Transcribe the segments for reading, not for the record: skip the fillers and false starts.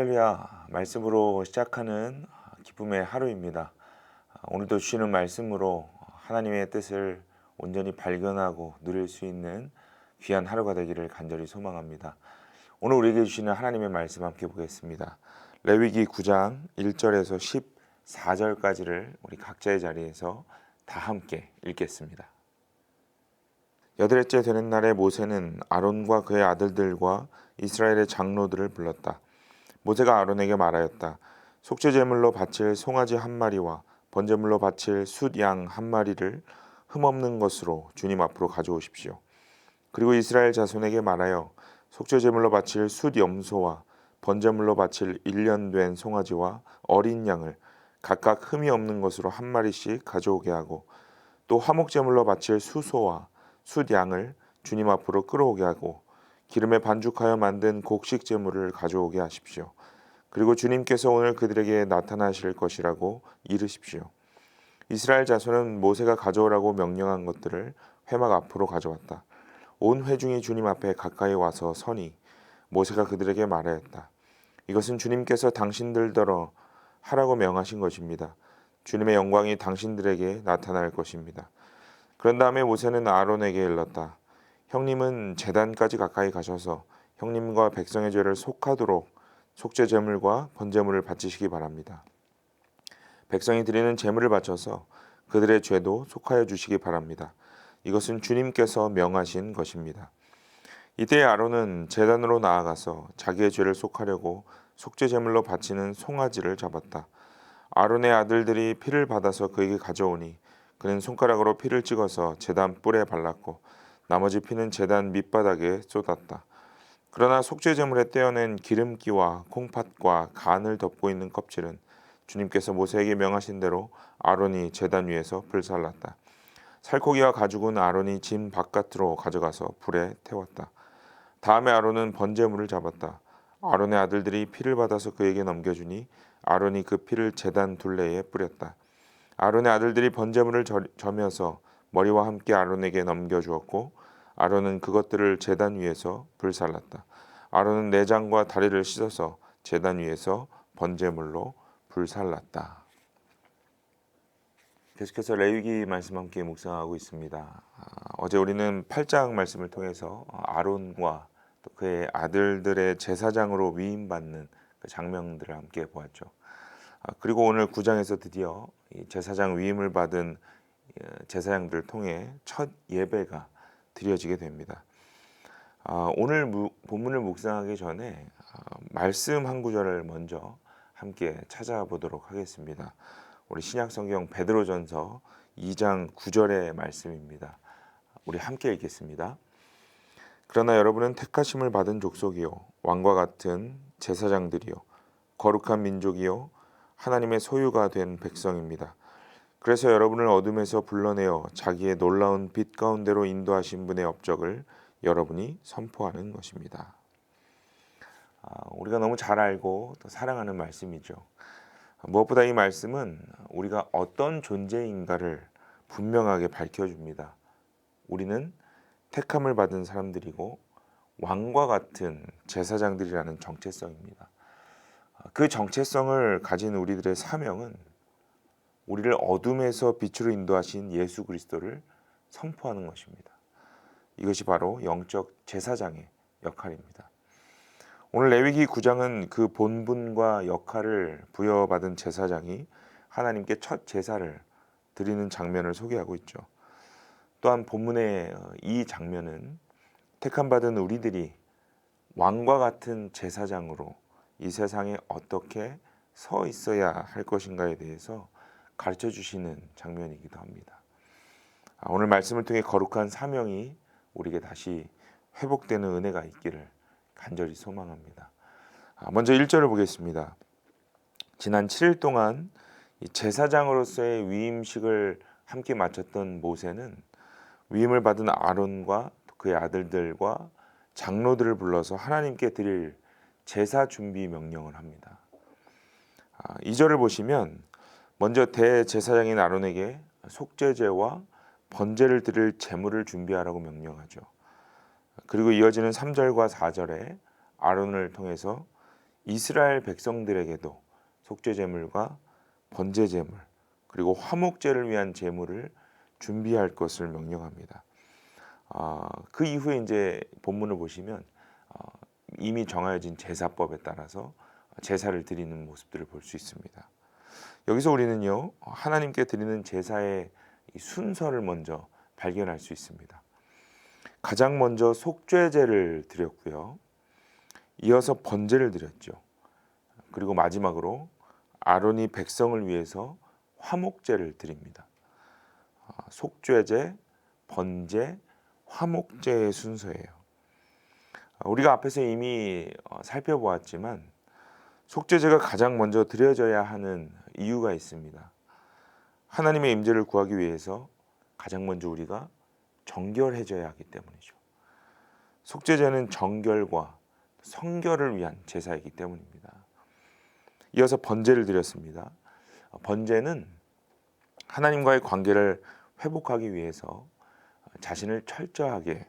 할렐루야. 말씀으로 시작하는 기쁨의 하루입니다. 오늘도 주시는 말씀으로 하나님의 뜻을 온전히 발견하고 누릴 수 있는 귀한 하루가 되기를 간절히 소망합니다. 오늘 우리에게 주시는 하나님의 말씀 함께 보겠습니다. 레위기 9장 1절에서 14절까지를 우리 각자의 자리에서 다 함께 읽겠습니다. 여덟째 되는 날에 모세는 아론과 그의 아들들과 이스라엘의 장로들을 불렀다. 모세가 아론에게 말하였다. 속죄제물로 바칠 송아지 한 마리와 번제물로 바칠 숫양 한 마리를 흠없는 것으로 주님 앞으로 가져오십시오. 그리고 이스라엘 자손에게 말하여 속죄제물로 바칠 숫염소와 번제물로 바칠 1년 된 송아지와 어린 양을 각각 흠이 없는 것으로 한 마리씩 가져오게 하고 또 화목제물로 바칠 수소와 숫양을 주님 앞으로 끌어오게 하고 기름에 반죽하여 만든 곡식 제물을 가져오게 하십시오. 그리고 주님께서 오늘 그들에게 나타나실 것이라고 이르십시오. 이스라엘 자손은 모세가 가져오라고 명령한 것들을 회막 앞으로 가져왔다. 온 회중이 주님 앞에 가까이 와서 서니 모세가 그들에게 말하였다. 이것은 주님께서 당신들더러 하라고 명하신 것입니다. 주님의 영광이 당신들에게 나타날 것입니다. 그런 다음에 모세는 아론에게 일렀다. 형님은 제단까지 가까이 가셔서 형님과 백성의 죄를 속하도록 속죄제물과 번제물을 바치시기 바랍니다. 백성이 드리는 제물을 바쳐서 그들의 죄도 속하여 주시기 바랍니다. 이것은 주님께서 명하신 것입니다. 이때 아론은 제단으로 나아가서 자기의 죄를 속하려고 속죄제물로 바치는 송아지를 잡았다. 아론의 아들들이 피를 받아서 그에게 가져오니 그는 손가락으로 피를 찍어서 제단 뿔에 발랐고 나머지 피는 제단 밑바닥에 쏟았다. 그러나 속죄제물에 떼어낸 기름기와 콩팥과 간을 덮고 있는 껍질은 주님께서 모세에게 명하신 대로 아론이 제단 위에서 불살랐다. 살코기와 가죽은 아론이 진 바깥으로 가져가서 불에 태웠다. 다음에 아론은 번제물을 잡았다. 아론의 아들들이 피를 받아서 그에게 넘겨주니 아론이 그 피를 제단 둘레에 뿌렸다. 아론의 아들들이 번제물을 저며서 머리와 함께 아론에게 넘겨주었고 아론은 그것들을 제단 위에서 불살랐다. 아론은 내장과 다리를 씻어서 제단 위에서 번제물로 불살랐다. 계속해서 레위기 말씀 함께 묵상하고 있습니다. 어제 우리는 8장 말씀을 통해서 아론과 또 그의 아들들의 제사장으로 위임받는 그 장면들을 함께 보았죠. 그리고 오늘 9장에서 드디어 제사장 위임을 받은 제사장들을 통해 첫 예배가 드려지게 됩니다. 오늘 본문을 묵상하기 전에 말씀 한 구절을 먼저 함께 찾아보도록 하겠습니다. 우리 신약성경 베드로전서 2장 9절의 말씀입니다. 우리 함께 읽겠습니다. 그러나 여러분은 택하심을 받은 족속이요 왕과 같은 제사장들이요 거룩한 민족이요 하나님의 소유가 된 백성입니다. 그래서 여러분을 어둠에서 불러내어 자기의 놀라운 빛 가운데로 인도하신 분의 업적을 여러분이 선포하는 것입니다. 우리가 너무 잘 알고 또 사랑하는 말씀이죠. 무엇보다 이 말씀은 우리가 어떤 존재인가를 분명하게 밝혀줍니다. 우리는 택함을 받은 사람들이고 왕과 같은 제사장들이라는 정체성입니다. 그 정체성을 가진 우리들의 사명은 우리를 어둠에서 빛으로 인도하신 예수 그리스도를 선포하는 것입니다. 이것이 바로 영적 제사장의 역할입니다. 오늘 레위기 9장은 그 본분과 역할을 부여받은 제사장이 하나님께 첫 제사를 드리는 장면을 소개하고 있죠. 또한 본문의 이 장면은 택함받은 우리들이 왕과 같은 제사장으로 이 세상에 어떻게 서 있어야 할 것인가에 대해서 가르쳐 주시는 장면이기도 합니다. 오늘 말씀을 통해 거룩한 사명이 우리에게 다시 회복되는 은혜가 있기를 간절히 소망합니다. 먼저 1절을 보겠습니다. 지난 7일 동안 제사장으로서의 위임식을 함께 마쳤던 모세는 위임을 받은 아론과 그의 아들들과 장로들을 불러서 하나님께 드릴 제사 준비 명령을 합니다. 2절을 보시면 먼저 대제사장인 아론에게 속죄제와 번제를 드릴 제물을 준비하라고 명령하죠. 그리고 이어지는 3절과 4절에 아론을 통해서 이스라엘 백성들에게도 속죄 제물과 번제 제물 그리고 화목제를 위한 제물을 준비할 것을 명령합니다. 그 이후에 이제 본문을 보시면 이미 정해진 제사법에 따라서 제사를 드리는 모습들을 볼 수 있습니다. 여기서 우리는요 하나님께 드리는 제사의 이 순서를 먼저 발견할 수 있습니다. 가장 먼저 속죄제를 드렸고요. 이어서 번제를 드렸죠. 그리고 마지막으로 아론이 백성을 위해서 화목제를 드립니다. 속죄제, 번제, 화목제의 순서예요. 우리가 앞에서 이미 살펴보았지만 속죄제가 가장 먼저 드려져야 하는 이유가 있습니다. 하나님의 임재를 구하기 위해서 가장 먼저 우리가 정결해져야 하기 때문이죠. 속죄제는 정결과 성결을 위한 제사이기 때문입니다. 이어서 번제를 드렸습니다. 번제는 하나님과의 관계를 회복하기 위해서 자신을 철저하게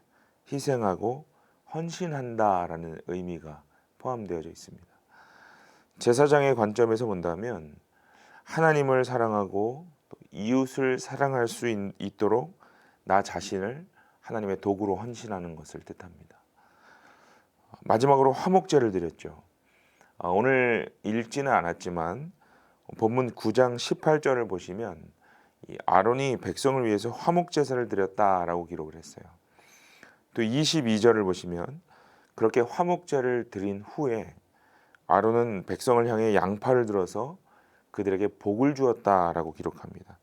희생하고 헌신한다라는 의미가 포함되어 있습니다. 제사장의 관점에서 본다면 하나님을 사랑하고 또 이웃을 사랑할 수 있도록 나 자신을 하나님의 도구로 헌신하는 것을 뜻합니다. 마지막으로 화목제를 드렸죠. 오늘 읽지는 않았지만 본문 9장 18절을 보시면 아론이 백성을 위해서 화목제사를 드렸다라고 기록을 했어요. 또 22절을 보시면 그렇게 화목제를 드린 후에 아론은 백성을 향해 양팔을 들어서 그들에게 복을 주었다라고 기록합니다.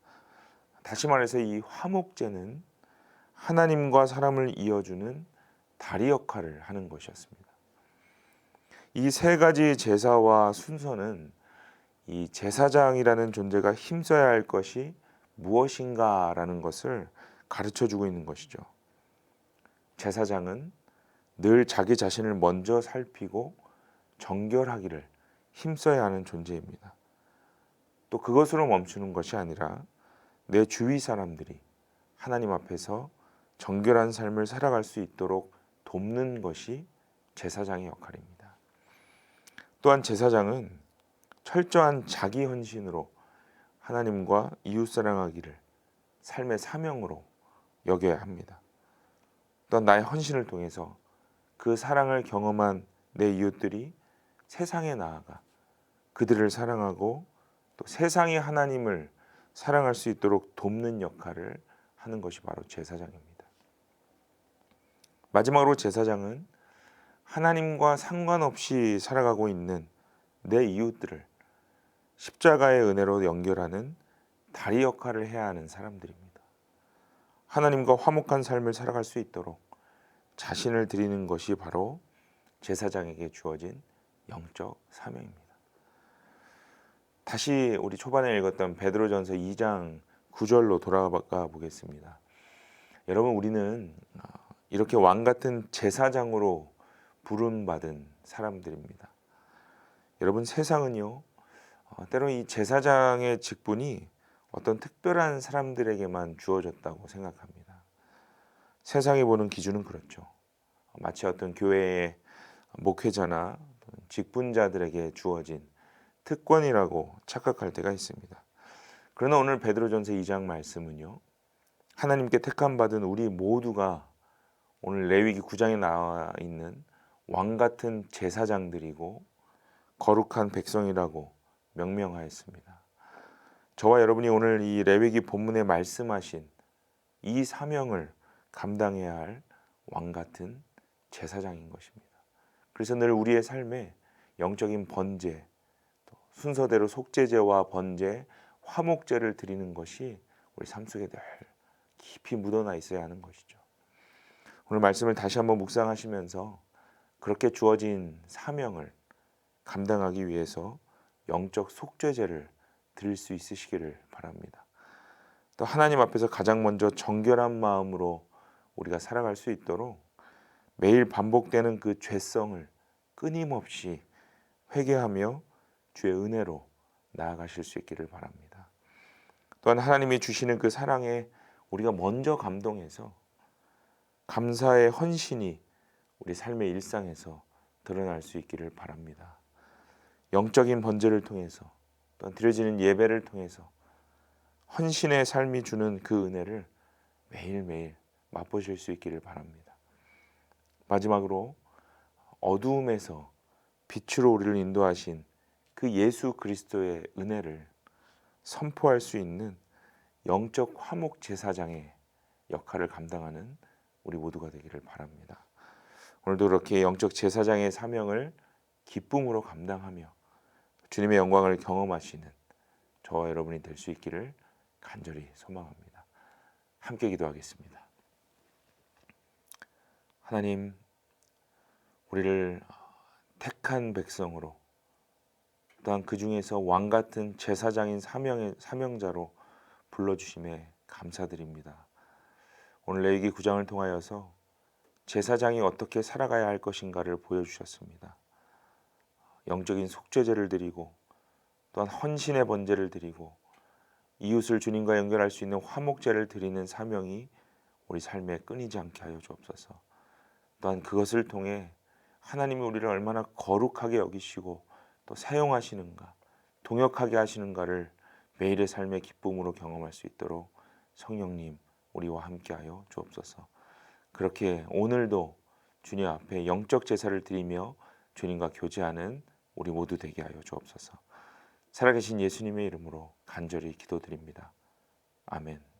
다시 말해서 이 화목제는 하나님과 사람을 이어주는 다리 역할을 하는 것이었습니다. 이 세 가지 제사와 순서는 이 제사장이라는 존재가 힘써야 할 것이 무엇인가라는 것을 가르쳐주고 있는 것이죠. 제사장은 늘 자기 자신을 먼저 살피고 정결하기를 힘써야 하는 존재입니다. 또 그것으로 멈추는 것이 아니라 내 주위 사람들이 하나님 앞에서 정결한 삶을 살아갈 수 있도록 돕는 것이 제사장의 역할입니다. 또한 제사장은 철저한 자기 헌신으로 하나님과 이웃 사랑하기를 삶의 사명으로 여겨야 합니다. 또한 나의 헌신을 통해서 그 사랑을 경험한 내 이웃들이 세상에 나아가 그들을 사랑하고 또 세상이 하나님을 사랑할 수 있도록 돕는 역할을 하는 것이 바로 제사장입니다. 마지막으로 제사장은 하나님과 상관없이 살아가고 있는 내 이웃들을 십자가의 은혜로 연결하는 다리 역할을 해야 하는 사람들입니다. 하나님과 화목한 삶을 살아갈 수 있도록 자신을 드리는 것이 바로 제사장에게 주어진 영적 사명입니다. 다시 우리 초반에 읽었던 베드로전서 2장 9절로 돌아가 보겠습니다. 여러분, 우리는 이렇게 왕 같은 제사장으로 부름받은 사람들입니다. 여러분, 세상은요 때로 이 제사장의 직분이 어떤 특별한 사람들에게만 주어졌다고 생각합니다. 세상이 보는 기준은 그렇죠. 마치 어떤 교회의 목회자나 직분자들에게 주어진 특권이라고 착각할 때가 있습니다. 그러나 오늘 베드로전서 2장 말씀은요, 하나님께 택함 받은 우리 모두가 오늘 레위기 9장에 나와 있는 왕 같은 제사장들이고 거룩한 백성이라고 명명하였습니다. 저와 여러분이 오늘 이 레위기 본문에 말씀하신 이 사명을 감당해야 할 왕 같은 제사장인 것입니다. 그래서 늘 우리의 삶에 영적인 번제, 또 순서대로 속죄제와 번제, 화목제를 드리는 것이 우리 삶 속에 늘 깊이 묻어나 있어야 하는 것이죠. 오늘 말씀을 다시 한번 묵상하시면서 그렇게 주어진 사명을 감당하기 위해서 영적 속죄제를 드릴 수 있으시기를 바랍니다. 또 하나님 앞에서 가장 먼저 정결한 마음으로 우리가 살아갈 수 있도록 매일 반복되는 그 죄성을 끊임없이 회개하며 주의 은혜로 나아가실 수 있기를 바랍니다. 또한 하나님이 주시는 그 사랑에 우리가 먼저 감동해서 감사의 헌신이 우리 삶의 일상에서 드러날 수 있기를 바랍니다. 영적인 번제를 통해서 또한 드려지는 예배를 통해서 헌신의 삶이 주는 그 은혜를 매일매일 맛보실 수 있기를 바랍니다. 마지막으로 어두움에서 빛으로 우리를 인도하신 그 예수 그리스도의 은혜를 선포할 수 있는 영적 화목 제사장의 역할을 감당하는 우리 모두가 되기를 바랍니다. 오늘도 그렇게 영적 제사장의 사명을 기쁨으로 감당하며 주님의 영광을 경험하시는 저와 여러분이 될 수 있기를 간절히 소망합니다. 함께 기도하겠습니다. 하나님, 우리를 택한 백성으로 또한 그 중에서 왕 같은 제사장인 사명자로 불러주심에 감사드립니다. 오늘 레위기 9장을 통하여서 제사장이 어떻게 살아가야 할 것인가를 보여주셨습니다. 영적인 속죄제를 드리고 또한 헌신의 번제를 드리고 이웃을 주님과 연결할 수 있는 화목제를 드리는 사명이 우리 삶에 끊이지 않게 하여 주옵소서. 또한 그것을 통해 하나님이 우리를 얼마나 거룩하게 여기시고 또 사용하시는가, 동역하게 하시는가를 매일의 삶의 기쁨으로 경험할 수 있도록 성령님 우리와 함께하여 주옵소서. 그렇게 오늘도 주님 앞에 영적 제사를 드리며 주님과 교제하는 우리 모두 되게 하여 주옵소서. 살아계신 예수님의 이름으로 간절히 기도드립니다. 아멘.